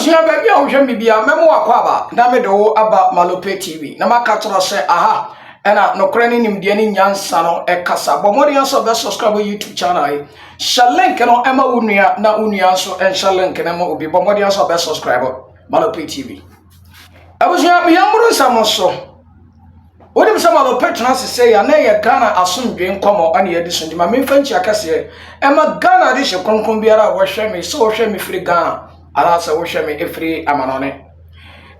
Abusia baby a wohwe bibia memo akwaba na me do aba Malope TV na maka tro se aha ena nokre ni nimde ni nyansa no ekasa bomori anso be subscribe YouTube channel share link no ema unua na unua so en share link na ma obi bomori anso be subscribe Malope TV. Abusia me yamuru samoso Odim sama lo Petrus say ya na ye Ghana asomdwe nkomo ane ye diso ndima memfa nchi akase ema Ghana de hye kronkron biara wo hwe me so wo hwe me free Ghana ala sa wo hwe me efri amanone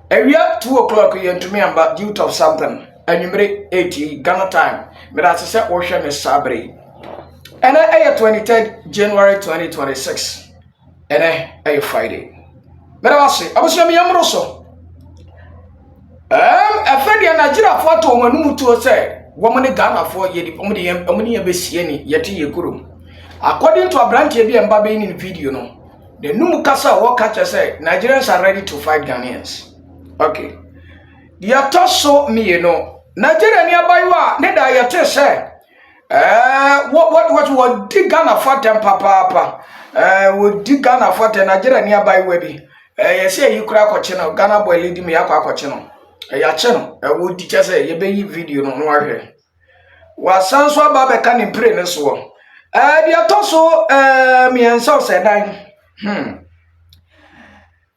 ewia 2 o'clock ye ntumi amba due of something anwumre 80 Ghana time me da se wo hwe me sabre ene 23rd January 2026 ene Friday me da wase abosia me yamro so afedia Nigeria foto wanum tuo se womne Ghana fo yedi omne ye besie ni yete yekurum according to Abrantie bi emba be in video no the num kasa wo catch say Nigerians are ready to fight Ghanaians. Okay, dia toso me no Nigeria ni abayiwa ne da yete say what dig Ghana for them papa wo dig Ghana for the Nigeria ni abayiwa bi ye say yikura koche no Ghana boy lady me yakwa koche no ya cheno wo teacher say ye be yi video no ahwe wa sanso aba be ka ni pray ne so dia toso me enso say dan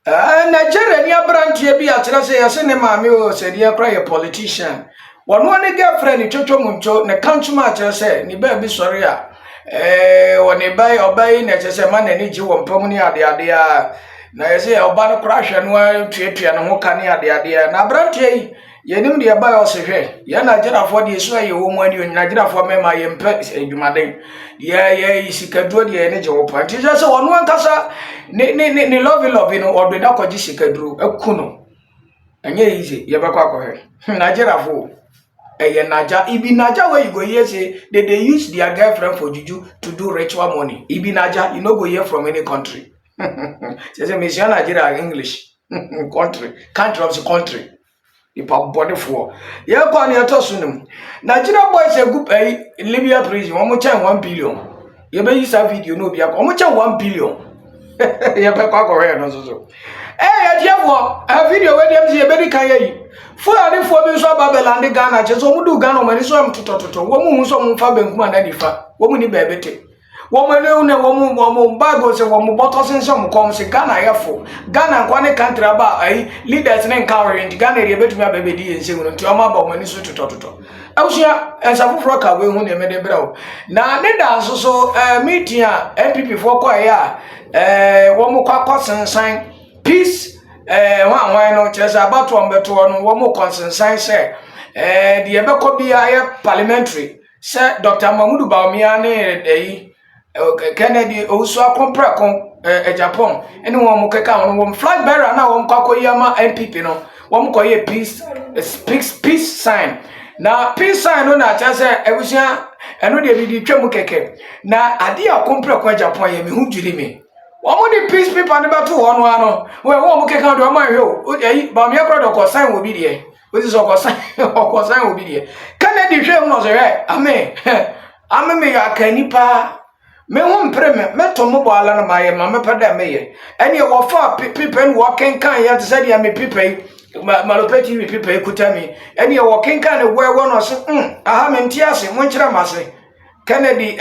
Nigeria ni Abrantie bi atira say yase ne maame o say dia kra ye politician wono ne girlfriend chocho muncho ne kanchuma atira say ni ba bi sori a woni bai obai ne say man na ni ji wo mpam ni ade a na yese oba no crash no tuatua no ho kane ade na Abrantie yenim de ba yo sehwe ye Nigeria fo de so ye wo mu ani Nigeria fo mema ye mpe edwumaden ye isikaduro de ne je wo panti je wono ankasa ni love no odo da kwaji sikaduro akuno anya easy ye bakwa kwahe Nigeria fo ye naja ibi naja where you go hear say they use their girlfriend for juju to do ritual money ibi naja you no go hear from any country. Say me Nigeria English country of the country the body for ye kwa ne to sunum Nigeria boys a group Libya prison omo chan 1 billion ye be use video no bia omo chan 1 billion ye be kwa ko no so ye diafo a video we dem ye be di kan yi fo ani fo bi so Babylon Ghana che so mu du Ghana mani so am tototo wo mu so mu fa banku na difa wo mu ni bebete woman woman Bible say woman botosin some come say Ghana yafo Ghana kwane country aba leaders na encourage Ghana dey betumi abebedi ense unu nti oma ba mani so tototo awusia ensafofro ka we hu ne mede brawo na ne da so meeting a MPP for kwa ya womu kwa consensan peace wan no chesa abato ombeto no womu consensan say the ebeko bia ya parliamentary say Dr. Mahmoud Bawumia ne Kennedy also compare Japan and one keka flag bearer na won kwakoyama MPP no won koye peace sign na peace sign no na cha say ebusia eno de bi twam keke na ade a compare Japan ye me hu jiri me won de peace people ne beto won ano we won keka do ma hwe o ba me akro do ko sign obi de o ti so ko sign obi de Kennedy hwe no so hwe ame me ya kanipa me won preme me to mo boala na maye ma me pada me ye ene wo fa people walking kan ya say dia me people Malope TV people ekutami ene wo kenkan ne we no so aha me ntiase mo nkira mase Kennedy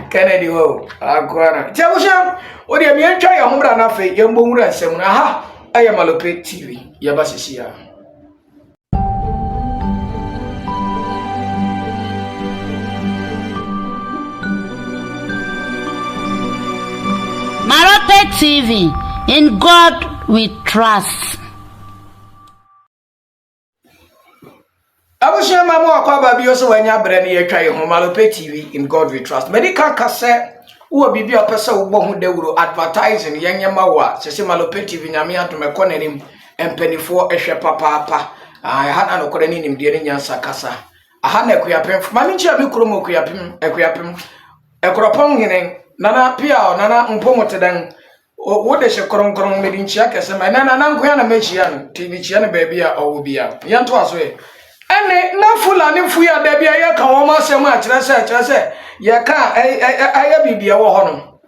Kennedy wo akwara tiabusha o de me ntwa ya homra na fe ye mbonwura nsem na aha aye Malope TV ya basisia Malope TV, in God we trust. Abusia mamu akwaba bi oso wanya bre ne yetwa ye ho Malope TV, in God we trust. Medical kase wo bibi opese wo bo hu dawuro advertising yenyema wa sese Malope TV nyame atomeko nanim empanifo ehwe papa aha na nokore ni nimde ne nyansa kasa aha na ekuyapem mami nchi abi kromo ekuyapem ekropon hinen nana pia nana mpomotedan wo de hye kronkron medi nchi akese ma nana nko ya na mechia no tini chia ne baby a owo bia yanto aso e ene na fulani fu ya da bia ya ka wo ma asem a kire se ye ka aya bibia wo ho no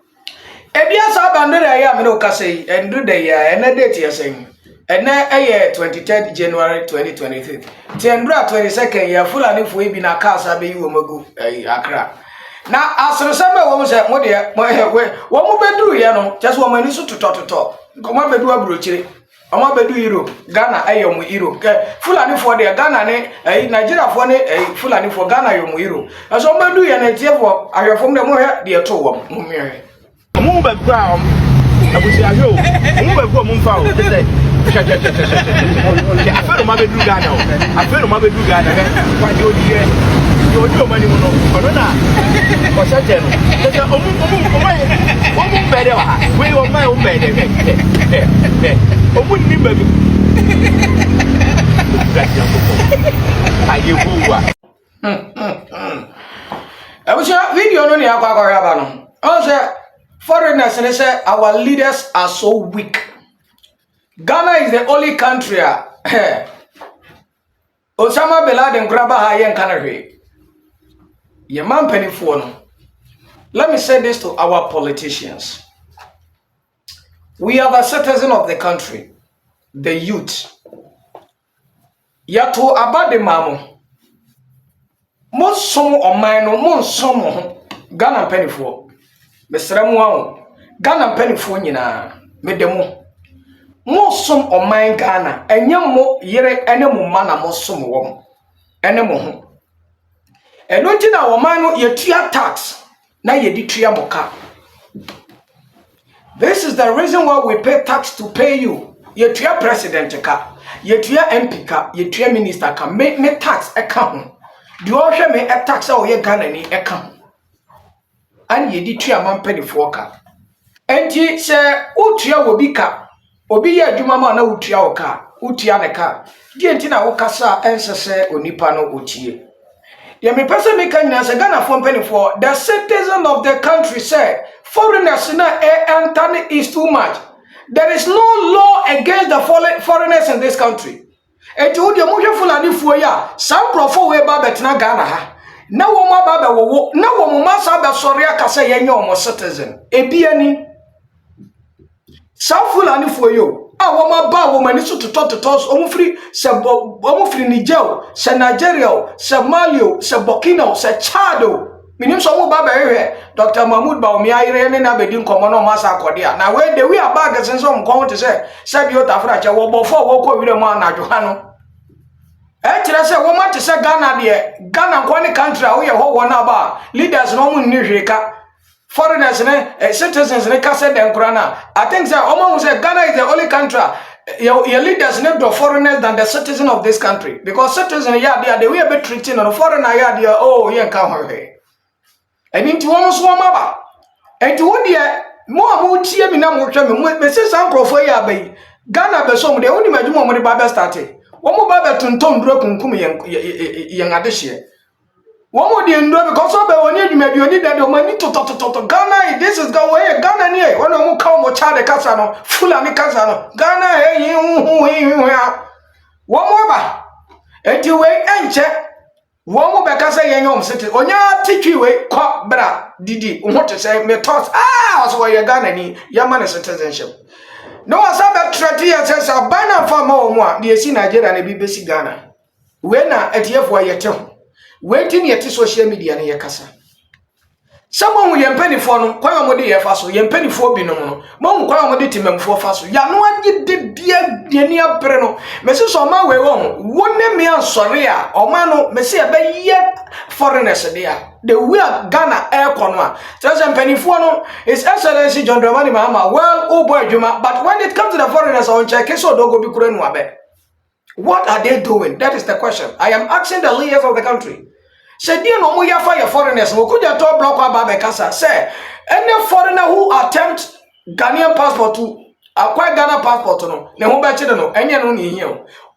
Ebia sa bandere ya me no kase endu de ya ene date yesen. Ene 23rd January 2023. Ti endura 22nd ya Fulani fo bi na kasa be yi wo magu Accra. Na asreseme wo mo se mo de wo mo beduru ye no just wo mani so totototo. Ko bedu abrochire. Omo bedu Europe, Ghana ayomu Europe. Fulani fo de Ghana ne Nigeria fo ne Fulani fo Ghana ayomu Europe. Aso bedu ye na tie fo ahwefo de mo he de to wo mo miye. Omo be kra abusi ahwe o. Omo be kra mo mfa o. Afero ma bedu Ghana o. Afero ma bedu Ghana kwa de odiye. De odi o mani mo no. Ono na ko saje no. Tete omo be de wa. We o ma o be de. Omo ni be bi. Aye buwa. Abusi video no ni akwa ya ba no. On say foreigners and they say our leaders are so weak. Ghana is the only country. Osama bin Laden graba ha yen kanahwe. Ye man penifo no. Let me say this to our politicians. We are the citizens of the country, the youth. Yato abade mamo. Mo somo omano mo somo Ghana penifo. Mesra mu awo Ghana penifo nyina medemu mo som oman Ghana enye mo yere ene mo ma na mo som wom ene mo ho eno ntina wo man no yetua tax na yedi tua moka. This is the reason why we pay tax to pay you. Yetua president ka, yetua MP ka, yetua minister ka, me tax e ka ho di o hwe me e tax a o ye Ghana ni e ka ho and ye di tua man penifo ka. Enti se utua wo bi ka obi ye adwuma ma na utua wo ka utua ne ka di enti na wo kasa ensese onipa no otie. Ye me pese me kan na se Ghana fo penifo the citizen of the country say foreigners na enter is too much. There is no law against the foreigners in this country. Enti wo de mo hwe Fulani fo ya some profo we ba betena Ghana ha na wo ma ba be wo na wo mo masa be sori akasa ye nye omo citizen ebiani some Fulani fo yo a wo ma ba wo mani so tototos omo free Niger se Nigeria se Mali se Burkina se Chad minim so wo ba be Dr. Mahmoud Bawumia ayire ne na bedi nkomo no masa akode a na we de we abag senso nkomo te se bi o tafra che wo bofo wo ko wire mo anadwo ha no kire se wo ma te se Ghana de Ghana kwani country a wo ye ho wo na ba leaders no mu ni hweka foreigners citizens ne ka se den kura na. I think say omo say Ghana is the only country your leaders need the foreigners than the citizen of this country because citizens ya they we be treating on foreigner ya they oh ye nka ho he eni nti wo so ma ba enti wo de mo tie mi na mo hwe me se san krofo ya ba yi Ghana be so mo de woni madwuma mo de ba be start wo mo ba be tonton duro kunkum yen adehye wo mo de nduro because so be woni adwuma bi oni da de mo ni to Ghana this is go way Ghana ni e wona mo ka mo cha de kasa no Fulani kasa no Ghana yi hu wo mo ba enti we enche wo mo be kasa yen yom city onya titwi we kwa bra didi wo to say me toss so we Ghana ni yamane citizenship. No asa be trade ya say abana fama wo mu a de esi Nigeria na bi besi Ghana we na etiefo ayete ho we tin yete social media na ye kasa someone ye mpanifo no kwa mo de ye fa so ye mpanifo bi no no mo kwa mo de timamfo fa so ya no agi de ni abre no me se so ma we wo ne me ansore a o ma no me se e be ye foreigners there the we are Ghana air konwa so mpanifo no is excellency John Dramani Mahama well oh boy Juma but when it comes to the foreigners on check so do go bi kura nu abe. What are they doing? That is the question I am asking the leaders of the country. Say dear no mo ya fire foreigners mo could to block aba be kasa say any foreigner who attempt Ghanaian passport to acquire Ghana passport no ne ho be chede no enye no ne hia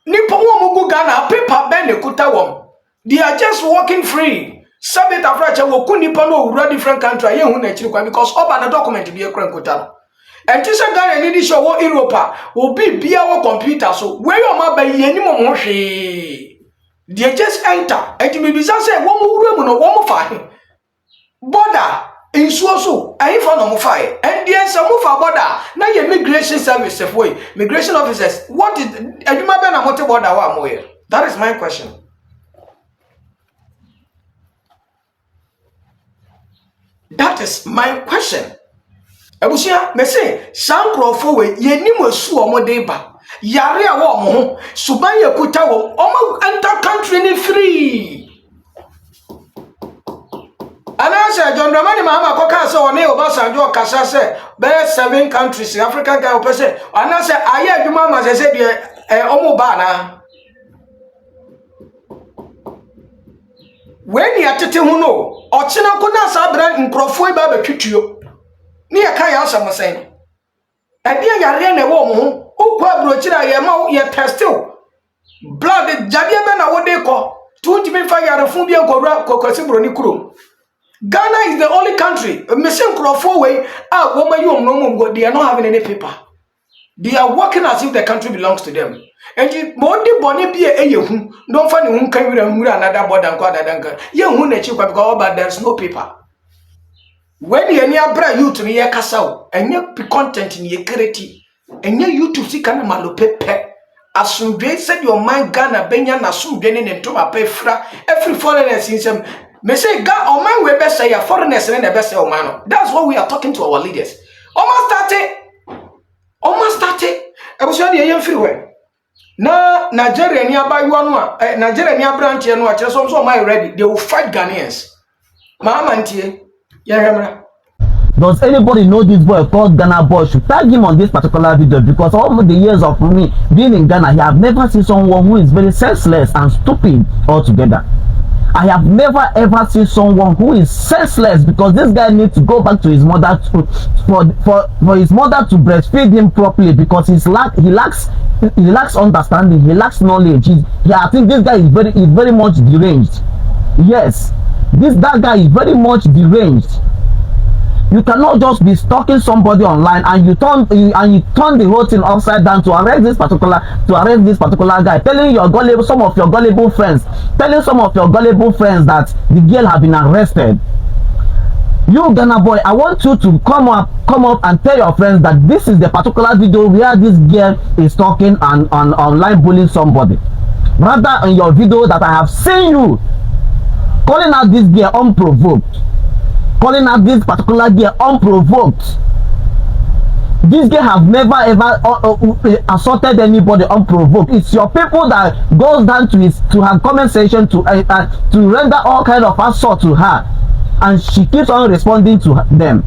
nipo mo go Ghana paper ben ne kuta wom they are just walking free sabit afracha wo ku nipo no owura different country ye hu na chiri kwa because oba na document bi e kran kuta no enti se Ghana ni di show wo Europa wo bi bia wo computer so we yo ma ba ye ni mo hwe. They just enter. And me be say one more room no one more fine. Border nsuo so ayifa no mo fae and the answer mo fa border na ye immigration service way immigration officers what is adwuma be na mo te border wa mo ye that is my question. That is my question. Abusia me say sankrofo we ye nim asu omo de ba yare a wo mo ho suban ye kuta wo omo enter country ni free. Anasa John Dramani Mahama koka se one Obasanjo kasa se be 7 countries African guy opese anasa aye adwuma ma se de omo ba na when you atete hu no ochina ko na sa bra nkrofo ba ba twituo ni ya kan ya asam sen e dia yare na wo mo ho okwa brochira ye ma ye testil blood jabia be na wo de ko 25 yare fun bi enko kokwasi broni kuro. Ghana is the only country. Missing Crawford way. They are not having any paper. They are working as if the country belongs to them. And you Mondi Bonnie be a you don't find whom can you another border and quad anchor. You who let you go, but there's no paper. When you near bra you to near Castle and you be content in your clarity and you to see kind of malope. As soon as said your mind Ghana, Benyan, as soon and to my pay fra every foreigner since them. Me say God or man we best say a foreigners and the best say man. That's what we are talking to our leaders. Almost started. I was on the young freeway. Na Nigeria nearby one Nigeria near branch and watch some so my ready. They will fight Ghanaians. Mama auntie. Yeah. Does anybody know this boy called Ghana Boy? Should tag him on this particular video, because all the years of me being in Ghana, I have never seen someone who is very senseless and stupid altogether. I have never ever seen someone who is senseless, because this guy needs to go back to his mother for his mother to breastfeed him properly, because he lacks understanding, he lacks knowledge. I think this guy is very much deranged. Yes, that guy is very much deranged. You cannot just be stalking somebody online and you turn the whole thing upside down to arrest this particular guy, telling some of your gullible friends that the girl have been arrested. You Ghana Boy, I want you to come up and tell your friends that this is the particular video where this girl is talking and online bullying somebody. Rather, in your video that I have seen you calling out this girl unprovoked. Calling out this particular girl unprovoked. This girl have never ever assaulted anybody unprovoked. It's your people that goes down to her comment section to render all kind of assault to her, and she keeps on responding to them.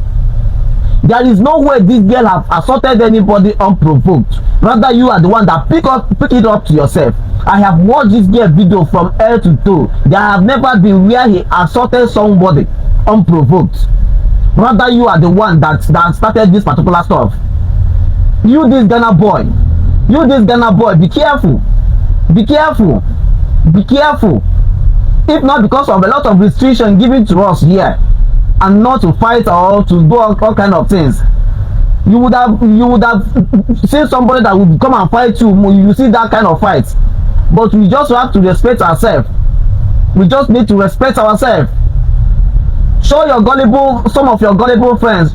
There is no way this girl have assaulted anybody unprovoked. Rather, you are the one that pick it up to yourself. I have watched this girl video from head to toe. There have never been where he assaulted somebody unprovoked. Rather, you are the one that started this particular stuff. You this Ghana boy, be careful. Be careful. Be careful. If not because of a lot of restriction given to us here, and not to fight or to do all kind of things, you would have seen somebody that would come and fight you. You see that kind of fight. But we just have to respect ourselves. We just need to respect ourselves. Show some of your gullible friends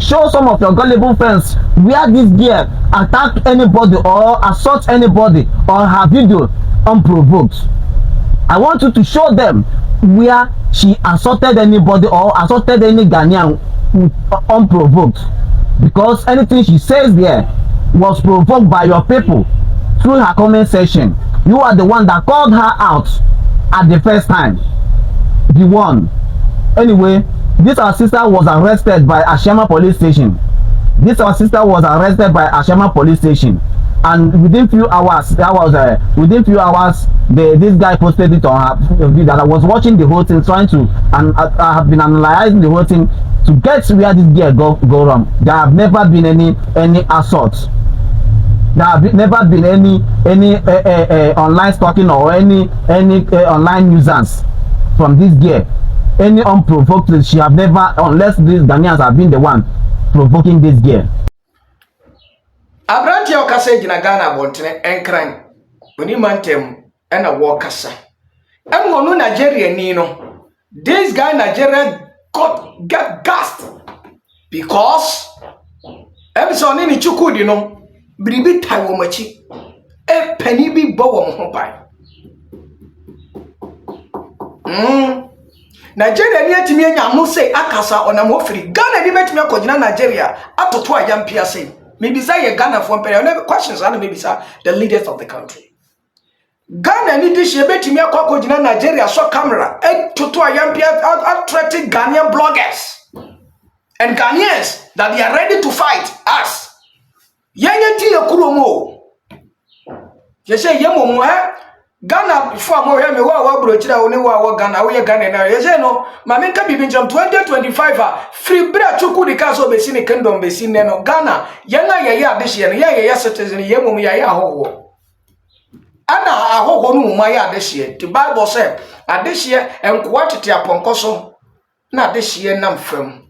where this girl attack anybody or assault anybody or her video unprovoked. I want you to show them where she assaulted anybody or assaulted any Ghanaian unprovoked, because anything she says there was provoked by your people through her comment section. You are the one that called her out at the first time. The one. Anyway, this our sister was arrested by Ashama police station. And within few hours, this guy posted it on her video. I was watching the whole thing, trying to, and I have been analyzing the whole thing to get where this girl go wrong. There have never been any assault. There have never been any online stalking or any online nuisance from this girl. Any unprovoked, she have never, unless these Ghanaians have been the one provoking this girl. Abranti okasa gina Ghana bontene enkran oni mantem ena wo kasa enwo no Nigeria ni no this guy Nigeria get gassed because episode ni chukudi no biribi tai wo machi e pani bi bo wo ho pai Nigeria ni atimi anya mo say akasa onam ofiri Ghana ni betimi akogina Nigeria atoto ayampia say maybe say ye Ghana for mpere questions and maybe say the leaders of the country Ghana ni dish ye betimi akogina Nigeria so camera atoto ayampia attracting Ghanaian bloggers and Ghanaians that they are ready to fight us yenye ti ekuromo ye say yemo mo Ghana before mo hear me wa brochira oni wa Ghana we Ghana na ye say no ma me ka bibi njam 2025 free bra chuku di ka so be sini kingdom be sini no Ghana yenga ye adehye no ye citizen ye mum ye ahoho ana ahoho no mu ye adehye the Bible say adehye enkoa tete aponko so na adehye nam fam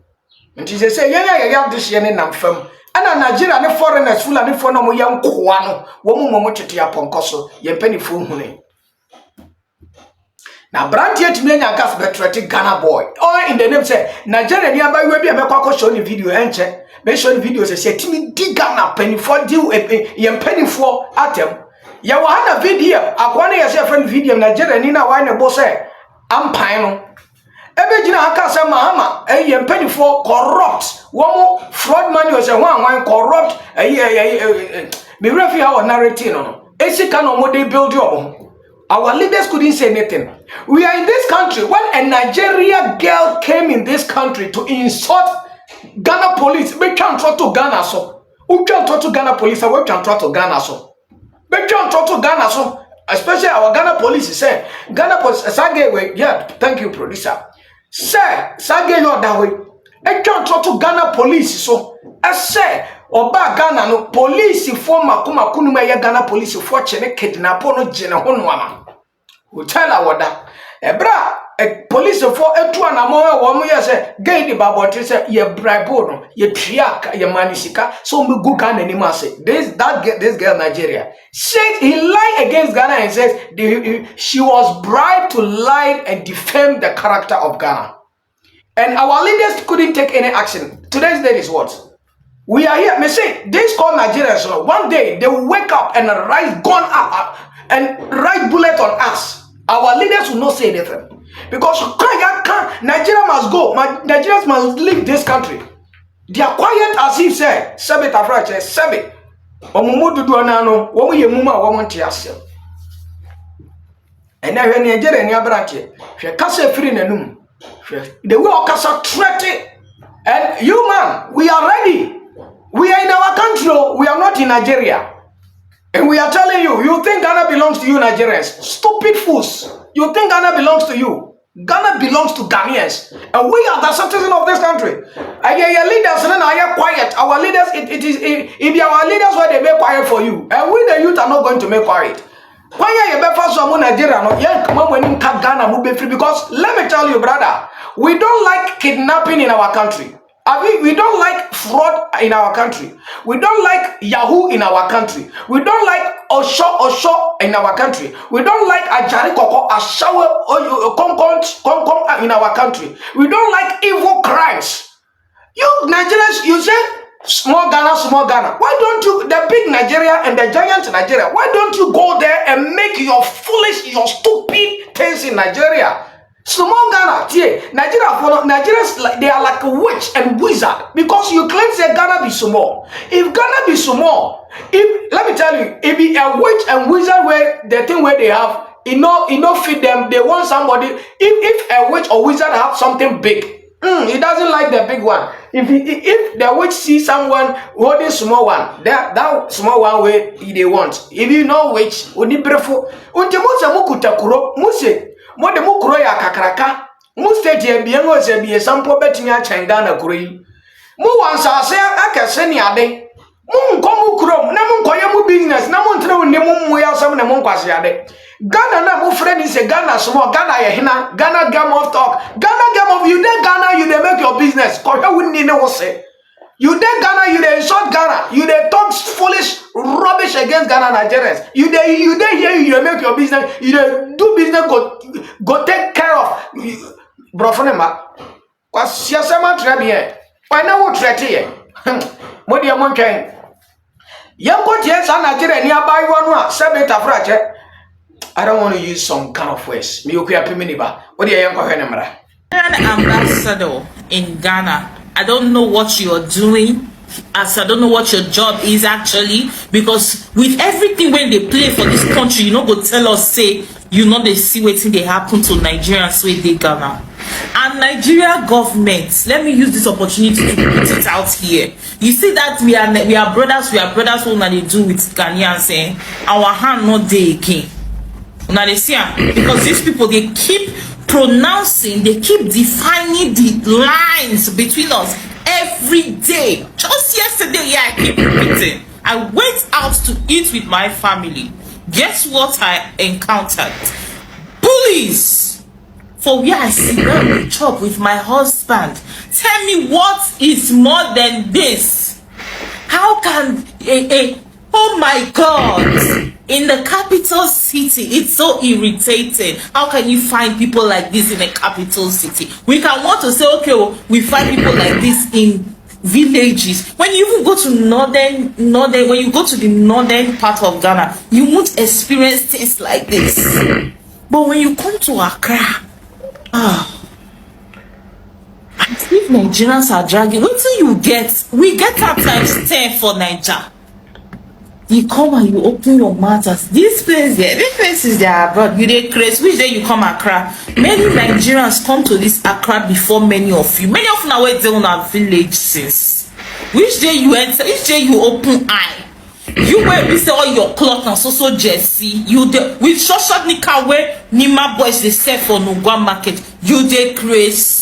nti say yenga ye adehye ne nam fam ana Nigeria ne foreigners fula ne fo no mo ye nkoa no wo mo tete aponko so ye mpanifo hune na brand yet me nya gas betrete Ghana boy or in the name say Nigeria ni aba we bia me kwakọ show ni video enche me show ni video say timi di Ghana penifo di ye penifo atem ya wa na video akwane ya say friend video Nigeria ni na wa ne bo say ampan no ebe gina aka say mahama ye penifo corrupt wo fraud money say wan corrupt me refi how narrative no esika no mo dey build your Our leaders couldn't say anything. We are in this country. When a Nigeria girl came in this country to insult Ghana police, we can't try to Ghana so. We can't try to Ghana police, we can't try to Ghana so. We can't try to Ghana so. Especially our Ghana police say, Ghana police, Sage, yeah, thank you, producer. Say, Sage, you're that way. We can't try to Ghana police so. I say, Oba Ghana no police for makuma kunuma ya Ghana police for chene kidnap no jene hono ama. Utela wada. Ebra police for etu anamo wo mo ye say gay di babontre say ye bribe no ye triak ye manisika so me go Ghana ni ma say this girl Nigeria said he lied against Ghana and says she was bribed to lie and defame the character of Ghana. And our leaders couldn't take any action. Today's date is what? We are here. Me say this called Nigerians. So one day they will wake up and rise gun up and write bullet on us. Our leaders will not say anything because Nigeria must go. Nigerians must leave this country. They are quiet as if say Sabe Tafrache Sabe. Omumudu do anano. Womu ye muma womu tiasel. And now when Nigeria ni abrante, she kase free nenum. The way okasa threaten. And you man, we are ready. We are in our country, we are not in Nigeria. And we are telling you, you think Ghana belongs to you Nigerians. Stupid fools. You think Ghana belongs to you. Ghana belongs to Ghanaians. And we are the citizens of this country. And your leaders are quiet. Our leaders, it be our leaders where they make quiet for you. And we the youth are not going to make quiet. Why are you better from Nigeria? Because let me tell you, brother, we don't like kidnapping in our country. We don't like fraud in our country. We don't like Yahoo in our country. We don't like Osho in our country. We don't like Ajari Koko, Ashawe, Konkon in our country. We don't like evil crimes. You Nigerians, you say small Ghana, small Ghana. Why don't you, the big Nigeria and the giant Nigeria, why don't you go there and make your foolish, your stupid things in Nigeria? Small Ghana, Nigerians, they are like a witch and wizard because you claim say Ghana be small. If Ghana be small, let me tell you, if be a witch and wizard where the thing where they have, it no fit them. They want somebody. If a witch or wizard have something big, he doesn't like the big one. If the witch sees someone holding small one, that small one where they want. If you know witch, odi brefo, unte musa mukutakuro muse. Mo de mu kuro ya kakraka mu state e bie no se bie sampo betimi a chenga na kuro yi mu wansase akese ni ade mu nkomu kuro na mu nkoye mu business na mu ntre woni mu ya sam na mu nkwase ade Ghana na mu friend is Ghana small Ghana ye hina Ghana game of talk Ghana game of you dey Ghana you dey make your business ko hwe woni ne wo se you dey Ghana you dey insult Ghana you dey talk foolish rubbish against Ghana Nigerians you dey here you dey make your business you dey do business go take care of brofonema kwa siasema trebie Why now what threat mo dia mo ntwen yanko tie sa Nigeria ni abai wonu a sebeta frache. I don't want to use some kind of words. Me okuya pimi ba. What dia yanko hwe ne mra. An ambassador in Ghana. I don't know what you're doing. As I don't know what your job is actually, because with everything when they play for this country, you know, go tell us say you know they see what they happen to Nigerians with they Ghana. And Nigeria government, let me use this opportunity to put it out here. You see that we are brothers what they do with Ghanaians saying our hand not they again. Now they see because these people they keep pronouncing, they keep defining the lines between us every day. Just yesterday, yeah, I keep repeating. I went out to eat with my family. Guess what I encountered? Bullies. For where I sit down and chop with my husband. Tell me what is more than this? How can oh my God, in the capital city, it's so irritating. How can you find people like this in a capital city? We can want to say, okay, well, we find people like this in villages. When you even go to when you go to the northern part of Ghana, you won't experience things like this. But when you come to Accra, as if Nigerians are dragging, what do you get? We get at times 10 for Niger. You come and you open your mouth as this place is there abroad. You dey crazy. Which day you come Accra? Many Nigerians come to this Accra before many of you. Many of now wait on our village since. Which day you enter? Which day you open eye? You wear this all your cloth and so jersey. You dey with short nika where Nima boys they sell for Nugua market. You dey crazy.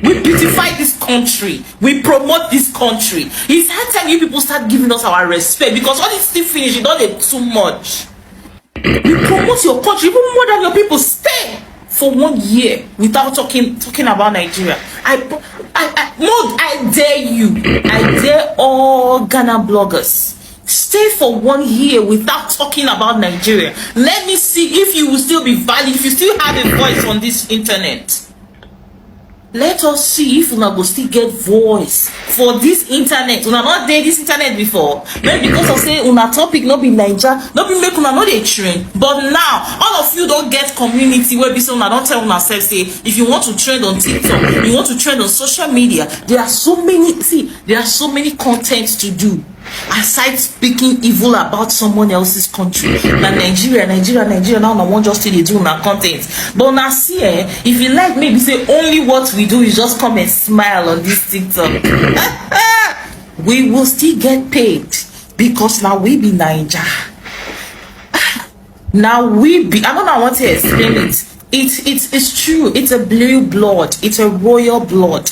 We beautify this country. We promote this country. It's high time you people start giving us our respect, because all this thing finish, you don't need too much. You promote your country even more than your people. Stay for 1 year without talking about Nigeria. I dare you. I dare all Ghana bloggers. Stay for 1 year without talking about Nigeria. Let me see if you will still be valid, if you still have a voice on this internet. Let us see if una go still get voice for this internet. Una not there this internet before. Maybe because of say una topic no be Naija, no be make una no dey trend. But now all of you don't get community where be so una don't tell una self say if you want to trend on TikTok, you want to trend on social media, there are so many contents to do. Aside speaking evil about someone else's country, like Nigeria now I want just to do my content. But now see, if you like maybe say only what we do is just come and smile on this TikTok, we will still get paid, because now we be Niger. Now we be, I don't know how to explain it. It's true. It's a blue blood. It's a royal blood.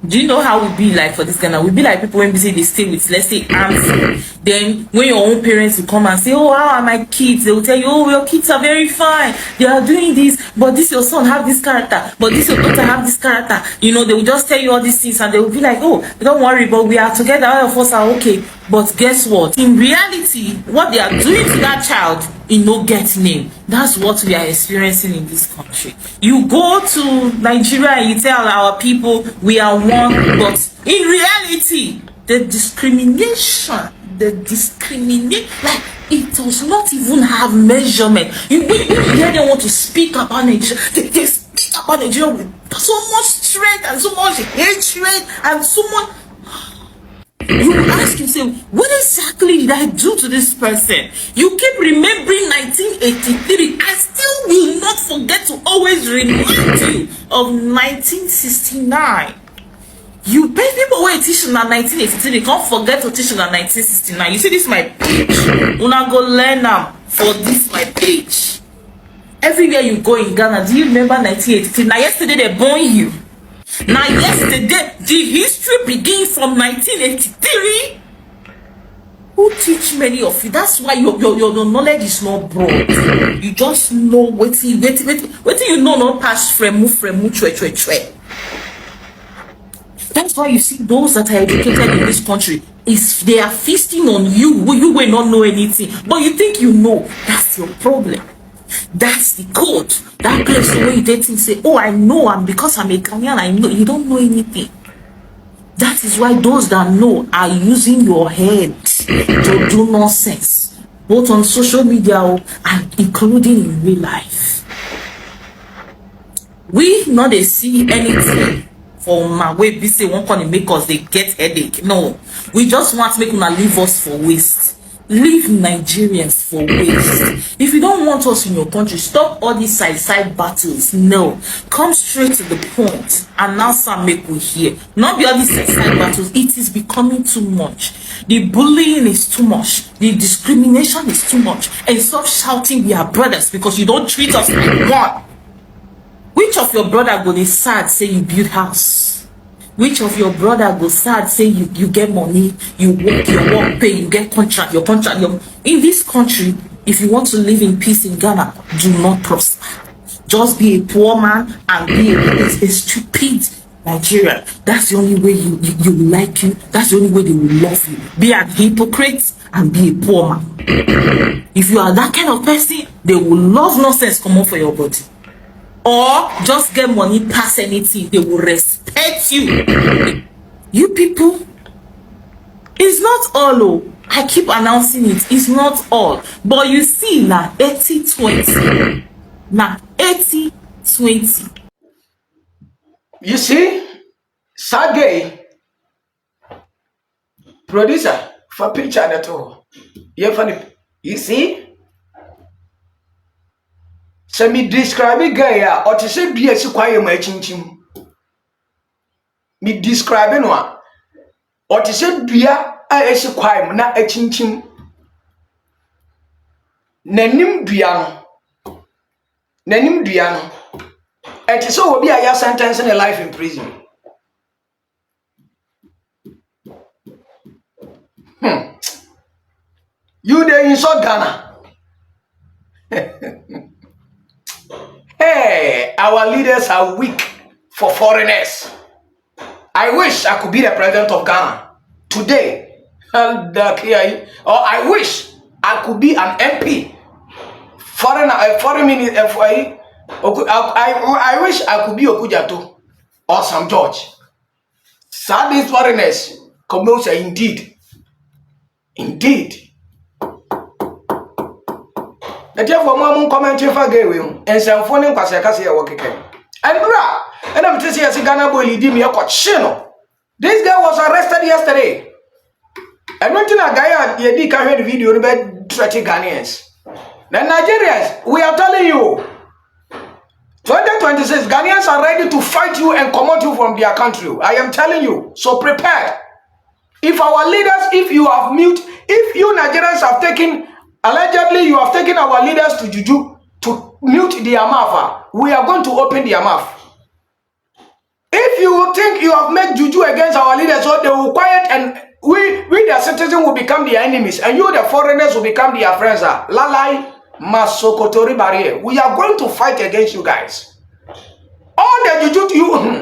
Do you know how we be like for this Ghana? We be like people when we say they stay with, let's say, aunts. Then when your own parents will come and say, oh, how are my kids? They will tell you, oh, your kids are very fine. They are doing this, but this your son have this character, but this your daughter have this character. You know, they will just tell you all these things and they will be like, oh, don't worry, but we are together. All of us are okay. But guess what? In reality, what they are doing to that child, it no get name. That's what we are experiencing in this country. You go to Nigeria and you tell our people we are one, but in reality, the discrimination, like it does not even have measurement. You hear them want to speak about Nigeria, they speak about Nigeria with so much strength and so much hatred and so much. You ask yourself, what exactly did I do to this person? You keep remembering 1983. I still will not forget to always remind you of 1969. You pay people who teach in 1983, they can't forget to teach in 1969. You see, this is my page. Una go learn them for this my page. Everywhere you go in Ghana, do you remember 1983? Now yesterday they born you. Now yesterday, the history begins from 1983. Who teach many of you? That's why your knowledge is not broad. You just know what you know not pass fremu chwe. That's why you see those that are educated in this country, is they are feasting on you will not know anything, but you think you know. That's your problem. That's the code. That place where you dating say, oh, I know, and because I'm a Ghanaian, I know. You don't know anything. That is why those that know are using your head to do nonsense, both on social media and including in real life. We not they see anything for my way be say one can make us they get headache. No, we just want to make una leave us for waste. Leave Nigerians for waste. If you don't want us in your country, stop all these side battles. No, come straight to the point and now some make we hear. Not be all these side battles. It is becoming too much. The bullying is too much. The discrimination is too much. And stop shouting we are brothers because you don't treat us like one. Which of your brother go dey sad say you build house? Which of your brother go sad say you get money, you work, your work pay, you get contract, your contract, in this country, if you want to live in peace in Ghana, do not prosper. Just be a poor man and be a stupid Nigerian. That's the only way you like you. That's the only way they will love you. Be a hypocrite and be a poor man. If you are that kind of person, they will love nonsense come out for your body. Or just get money past anything, they will respect you. You people, it's not all. Oh, I keep announcing it. It's not all. But you see now, 80-20. Now, 80-20. You see, Sage, producer for picture that all. You funny. You see? So me describe it guy ya or to say be a quiet my chinchim. Me describe no or to say be a quiet na a chinchim. Nanim duano. Nanim duano. It is so will be a sentence in a life in prison. You there in South Ghana. Hey, our leaders are weak for foreigners. I wish I could be the president of Ghana today. Or I wish I could be an MP. Foreign minister. I wish I could be Okujato or Sam George. Sad these foreigners come out say indeed. Indeed. The therefore mom comment for gay will and some phone in Pasacasi work again. And I'm to see as a Ghana boy lead me a cochino. This guy was arrested yesterday. And when a guy you can hear the video about 30 Ghanaians. Then Nigerians, we are telling you 2026 Ghanaians are ready to fight you and come you from their country. I am telling you, so prepare. If our leaders, if you Nigerians have taken allegedly, you have taken our leaders to Juju to mute their mouth. We are going to open their mouth. If you think you have made Juju against our leaders, so they will quiet and we the citizens will become their enemies and you the foreigners will become their friends. Lalai Masokotori Barrier. We are going to fight against you guys. All the Juju you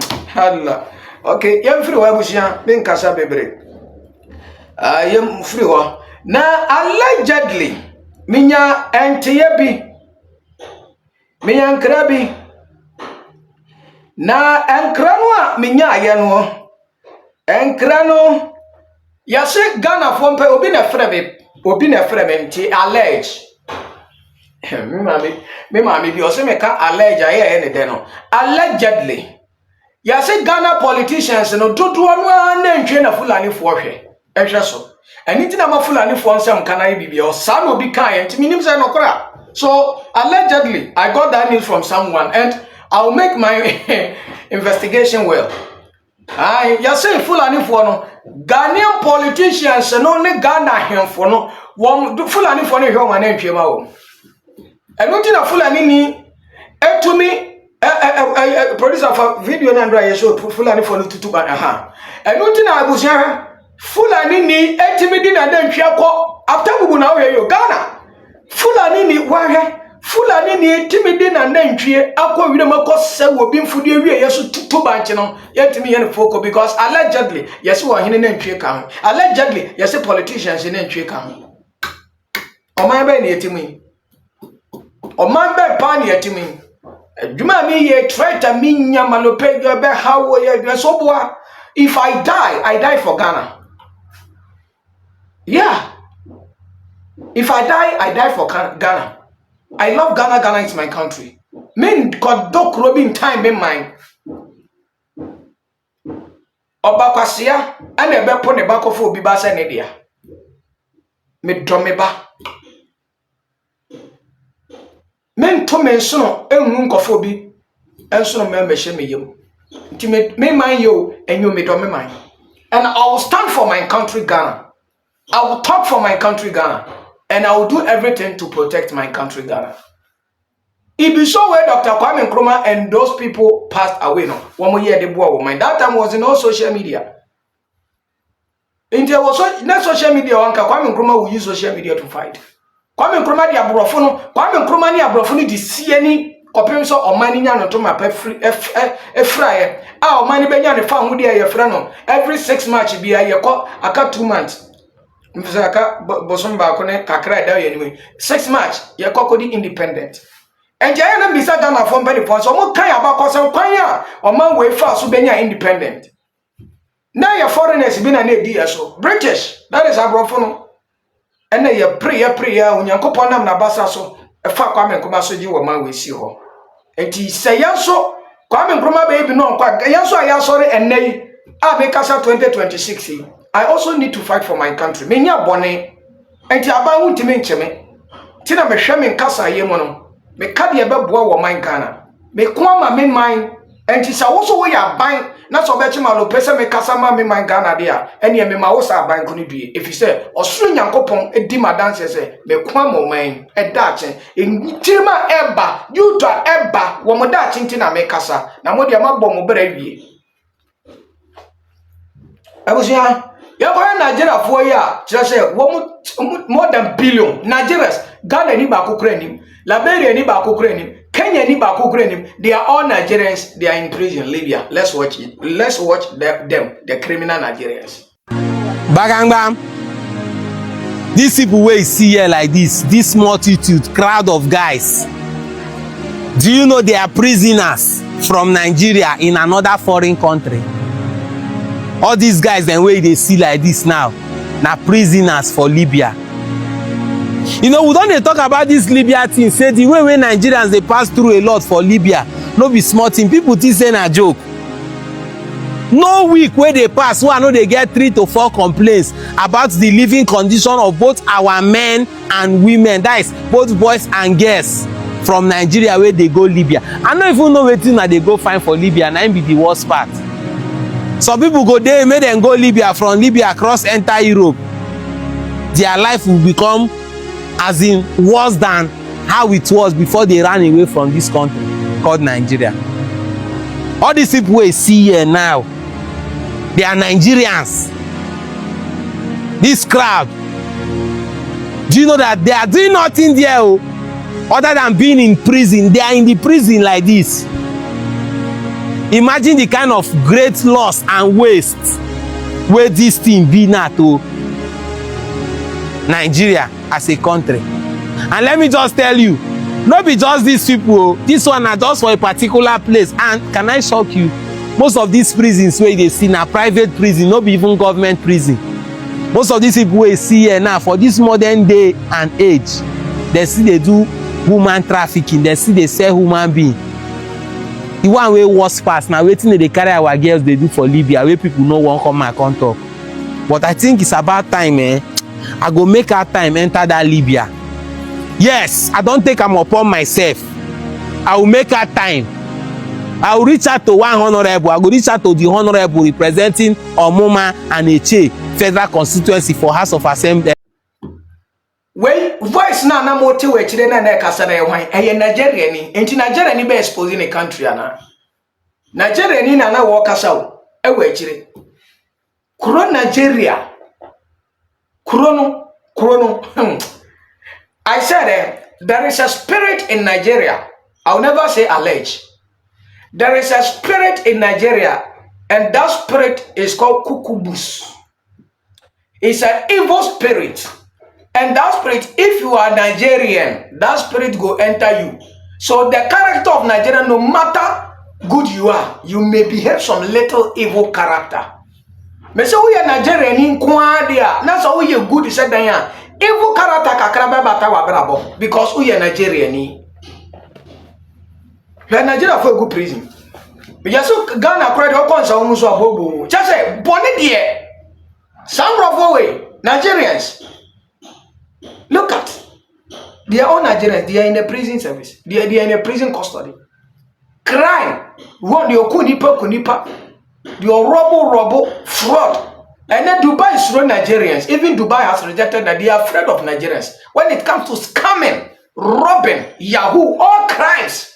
okay, you're free Wabusha, being Casa Bebre. I am free. Now allegedly minya entiyebi minya nkrabi na enkrano minya ayeno enkrano yase Ghana fompe obi na frebe nti allege me mami bi o se me ka allege aye ne de no allegedly yase Ghana politicians no dodo no anantwe na Fulani fo hwe ehwe so anything na Fulani for some can I be or some will be kind to me say no kra. So allegedly I got that news from someone and I'll make my investigation well. I you say Fulani for no Ghanaian politicians no ne Ghana him for no one Fulani for no here man ntwema o. Anything na Fulani ni to me producer for video na ndra ye show Fulani for no tutu ban aha. Anything na abusia Fulani ni etimidi na dentwa ko after bubu na we yo Ghana Fulani ni wahe Fulani ni etimidi na dentwie akọ wi na se wo bi mfudi awie yeso tutu banche no yetimi ye foko because allegedly yes wo hene na ntwie kan allegedly yes politicians na ntwie kan oman ba ni etimi oman ba pa ni etimi adwuma mi ye traitor mi nya malope be hawo ye so boa If I die for Ghana. Yeah. If I die for Ghana. I love Ghana. Ghana is my country. Men got dog rubbing time in mind. Obakwasia and a bepon a back of Bibas and India. Me dromeba. Men to mention a munkophobi and so membership me you. Intimate me mind you and you may me mind. And I will stand for my country Ghana. I will talk for my country Ghana. And I will do everything to protect my country Ghana. It be so where Dr. Kwame Nkrumah and those people passed away. No, 1 more year they bore woman. That time was in all social media. In there was not social media. Kwame Nkrumah will use social media to fight. Kwame Nkrumah di abrofono. Kwame Nkrumah ni abrofono di sieni. Kopim so omani nya no to map efraye. Ah omani benya ne fa hu dia ye fra no. Every 6 months bi ye ko aka 2 months. Mfisa aka bosom ba ko ne kakra da ye ni 6 months ye ko di independent. And Jayana Bisa Ghana from Benny Pons, or more kind about some Panya, or man way fast to Benya independent. Now your foreigners been an idea so British, that is abrofono. And then your prayer when you coupon them Nabasa so a far Kwame Nkrumah so you were man we see her. And he say so Kwame Nkrumah baby no quite yaso I am sorry and nay I make us 2026. I also need to fight for my country. Menya bonnet and Tiaba won't mention me. Tina me shamin casa yemono. Me kadi ebe boa wo man Ghana. Me kwa ma me man enti sa wo so wo ya ban na so be chima lo pese me kasa ma me man Ghana dia ene me ma wo sa ban ko ni due. If you say osuro nyankopon edi madanse say me kwa mo man e da chen entirima eba you to eba wo mo da chen na me kasa na mo dia ma bom mo bra wie. Abusia ya ko Nigeria fo ya kire say wo more than billion Nigerians Ghana ni ba ko kura nim Liberia ni ba ko kura nim Kenya ni ba ko kura nim they are all Nigerians they are in prison Libya let's watch it them the criminal Nigerians Bagangam these people wey see here like this multitude crowd of guys do you know they are prisoners from Nigeria in another foreign country all these guys dem wey dey see like this now na prisoners for Libya. You know, we don't dey talk about this Libya thing, say the way Nigerians they pass through a lot for Libya, no be small thing. People think say na joke. No week where they pass, so I know they get 3 to 4 complaints about the living condition of both our men and women, that is both boys and girls from Nigeria where they go Libya. I no even know wetin na they go find for Libya, na be the worst part. Some people go there, make them go Libya, from Libya across enter Europe. Their life will become as in worse than how it was before they ran away from this country called Nigeria. All these people we see here now, they are Nigerians. This crowd, do you know that they are doing nothing there other than being in prison? They are in the prison like this. Imagine the kind of great loss and waste where this thing be now to Nigeria as a country. And let me just tell you, not be just these people, this one are just for a particular place. And can I shock you, most of these prisons where they see now private prison, not be even government prison. Most of these people we see here now for this modern day and age, they see they do human trafficking, they see they sell human being. The one way worse pass now waiting they carry our girls they do for Libya where people no one come and come talk. But I think it's about time I go make our time enter that Libya. Yes, I don't take am upon myself. I will make our time. I will reach out to one honorable. I will reach out to the honorable representing Omoma and Eche Federal Constituency for House of Assembly. Well, voice na moti we chire na kasa na ehwan eye Nigeria ni enti Nigeria ni be exposing the country ana Nigeria ni na wo kasa wo e we chire kuro Nigeria kuro no I said there is a spirit in Nigeria. I'll never say allege. There is a spirit in Nigeria and that spirit is called Kukubus. It's an evil spirit. And that spirit, if you are Nigerian, that spirit go enter you. So the character of Nigeria, no matter good you are, you may behave some little evil character. me say we Nigeria ni kwa dia na so we good said dan ya evil character kakra ba bata wa brabo because we Nigeria ni Nigeria for a good prison. Because Ghana credit or concern almost a bobo. Just say, bonnet dear. Some of way, Nigerians. Look at. They are all Nigerians. They are in the prison service. They are in a prison custody. Crime. What the kunipa. The robo, fraud. And then Dubai is through Nigerians. Even Dubai has rejected that they are afraid of Nigerians. When it comes to scamming, robbing, Yahoo, all crimes.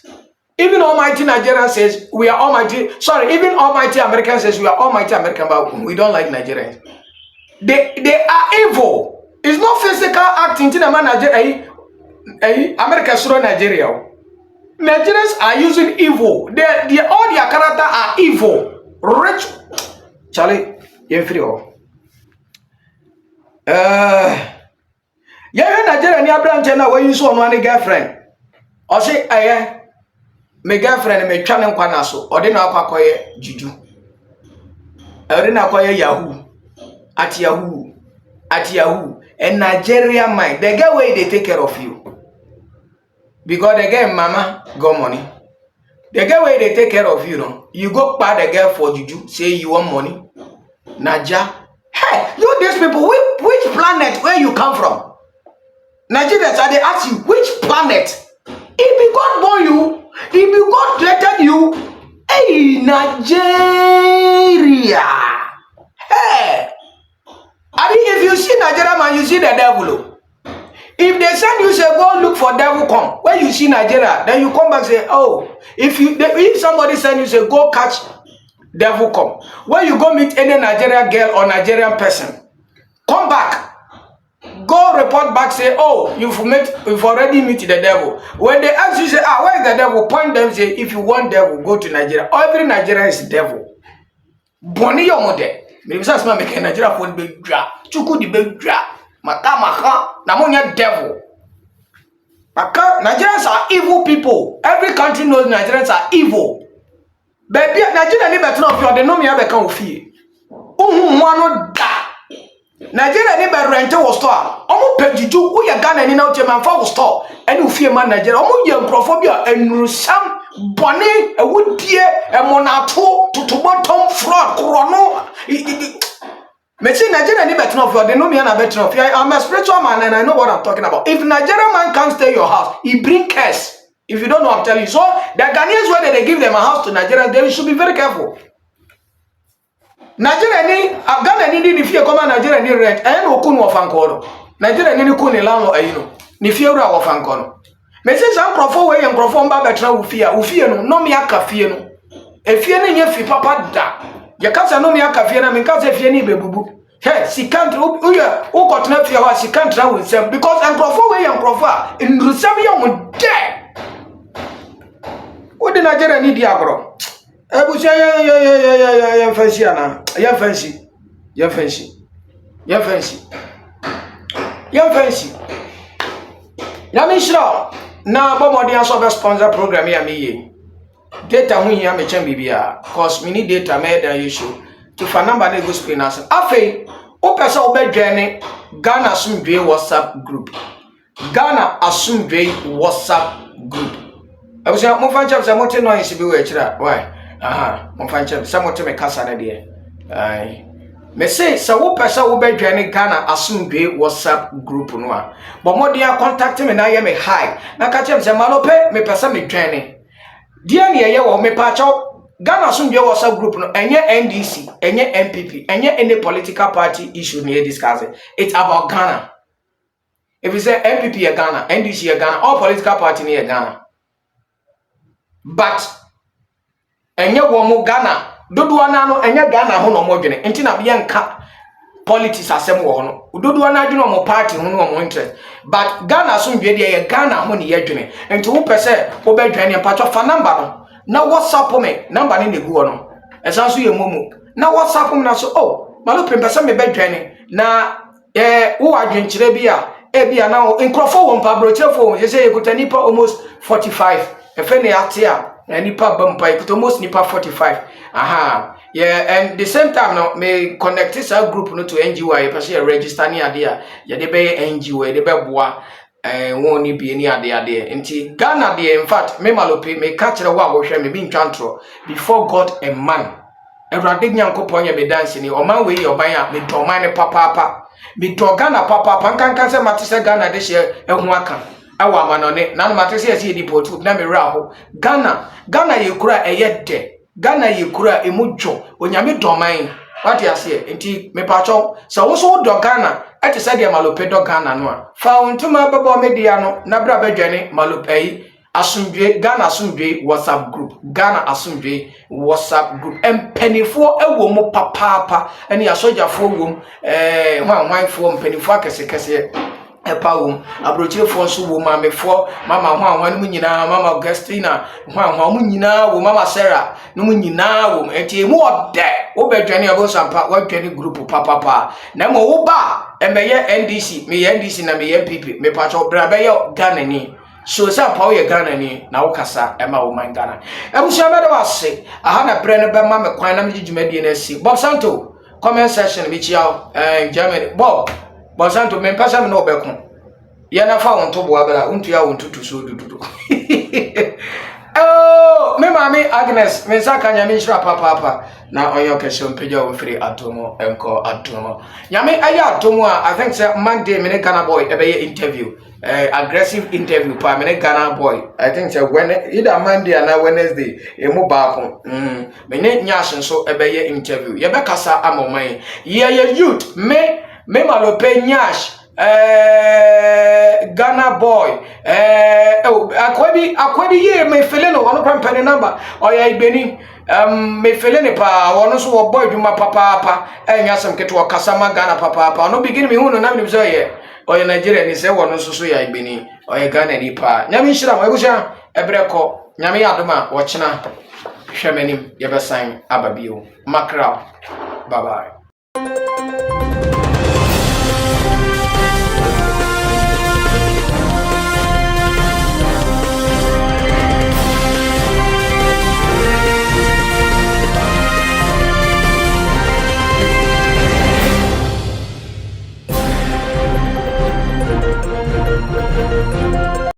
Even Almighty Nigeria says we are almighty. Sorry, even Almighty American says we are almighty American, but we don't like Nigerians. They are evil. It's not physical acting. America is through Nigeria. Nigerians are using evil. All their character are evil. Rich. Charlie, you're free. Yeah, Nigeria near branch now where you saw one girlfriend. Or say, my girlfriend me twa ne nkwana so ode na akwakoye juju ode na akwaye yahoo at yahoo and Nigeria mind the girl way they take care of you because the girl mama got money the girl way they take care of you no you go buy the girl for juju say you want money Naja hey you these people which planet where you come from Nigerians are they ask you which planet if you God born you if you God created you, hey, Nigeria. Hey. I mean, if you see Nigeria man, you see the devil. If they send you, say, go look for devil come. When you see Nigeria, then you come back and say, oh, if somebody send you, say, go catch devil come. When you go meet any Nigerian girl or Nigerian person, come back. Go report back, say, oh, you've already met the devil. When they ask you, say, where is the devil? Point them, say, if you want devil, go to Nigeria. Every Nigeria is devil. Boni yo mode. Maybe that's not making Nigeria for the big dra. Chuku the big dra. Maka, namonya devil. Maka, Nigerians are evil people. Every country knows Nigerians are evil. But Nigeria ni better of you, they know me have a kind of fear. Mwano da. Nigeria ni be rent wo store omo pejiju wo ya Ghana ni na o man fa wo store ene o fie man Nigeria omo ye nkrofobia enurusam bone ewudie emonato tutubotom fraud krono me say Nigeria ni better of you they know me na better of you I'm a spiritual man and I know what I'm talking about. If Nigerian man can't stay your house he bring curse. If you don't know I'm telling you. So the Ghanaians where they give them a house to Nigeria they should be very careful. Nigeria ni Ghana ni fie koma Nigeria ni rent no kunu ofanko Nigeria ni kunu landlord ayino ni fie wura ofanko no me say some crofo we yen crofo mba betra wo fie no me aka fie no e fie ni nya fi papa da ye kasa no me aka fie na me kasa fie ni bebubu hey she can't who got na fie wa she can't travel with them because and crofo we yen crofo in rusam ye mo de wo de Nigeria ni di agro Ebusia ya fancy ana ya fancy ya mishra na bomodi aso be sponsor program ya me data hu ya me chan bibia cause we need data me da issue to fa number na go screen as afei o pesa o be dwane Ghana Asumdwe WhatsApp group Ebusia mo fan chat say mo te no yin sibi we kira why mo fan chat say mo te me kasa na de ai me say wo pesa wo be dwane Ghana Asumdwe WhatsApp group no a but mo dia contact me na ye me hi na ka chem say malope me pesa me dwane dia ne ye wo me pa chaw Ghana Asumdwe WhatsApp group no enye NDC enye MPP enye any political party issue ne discuss it's about Ghana. If you say MPP ye Ghana, NDC ye Ghana, all political party ne ye Ghana. But enye wo mo Ghana dodo ana no enye Ghana ho no mo dwene enti na be nka politics asem wo no dodo ana dwene mo party ho no mo interest but Ghana Asumdwe de ye Ghana ho ne ye dwene enti wo pese wo be dwene patwa fa number no na WhatsApp me number ne gu no esan so ye momo na WhatsApp me na so oh malo pese me be dwene na wo adwenkyere bi a ebia na nkrofo wo mpa brochefo wo say ekuta nipa almost 45 efe ne atia nipa bampa ekuta almost nipa 45 Yeah, and the same time no me connect this group no to NGO you person register ni ade a ye de be NGO ye de be boa won ni bi ni ade nti Ghana de in fact me malope me catch the wa wo hwe me bi ntwantro before God and man Ewurade Nyankopon ye me dance ni o man we ye oban a me do man ne papa me do Ghana papa nkankan se mate se Ghana de hye ehu aka awa manone na no mate se ye di potu na me ra ho Ghana ye kura eye de Ghana ye kura emudwo onyame doman what you say enti me pacho so wo so do Ghana ati say de malope do Ghana no a fa ontuma bebo media no na bra badwane malope yi asundwe Ghana asundwe WhatsApp group Ghana asundwe WhatsApp group empenifo ewo mu papa eni asojafo wom hwanfo empenifo akese epawum abrochirefo nso wo mamefo mama hwan mu nyina mama Augustina hwan mu nyina wo mama Sarah no mu nyina wo enti mu ode wo bedwane abosampa wadwane group papa na mo wo ba emeye NDC me NDC na me PP me pacho bra be yo Ghana ni so sa pa wo ye Ghana ni na wo kasa ema wo man Ghana ebusia be do ase aha na bre ne be ma me kwan na me jijumadi na si Bob Santo comment section bi chia Germany Bob Santo me pasa me no be ko ya na fa won to bo abela untu ya won tutu so dudu oh me mami Agnes me saka nyame nhira papa na oyo kese mpeja wo free atomo enko atomo nyame aya atomo a I think say Monday me ne Ghana boy e be interview aggressive interview pa me ne Ghana boy I think say when either Monday and Wednesday e mo ba ko me ne nyash so e be interview ye be kasa amoman ye youth me malope nyash Ghana boy akwadi ye me fele no ono pempene number oya igbeni me fele ne pa ono so wo boy dwuma papa enya sem keto kasama Ghana papa no begin me hu no na me so ye oya Nigeria ni se wono so ya igbeni oya Ghana ni pa nyame nhira mo ebusia ebreko nyame adoma wo chena hwemanim ye besan ababio makra bye bye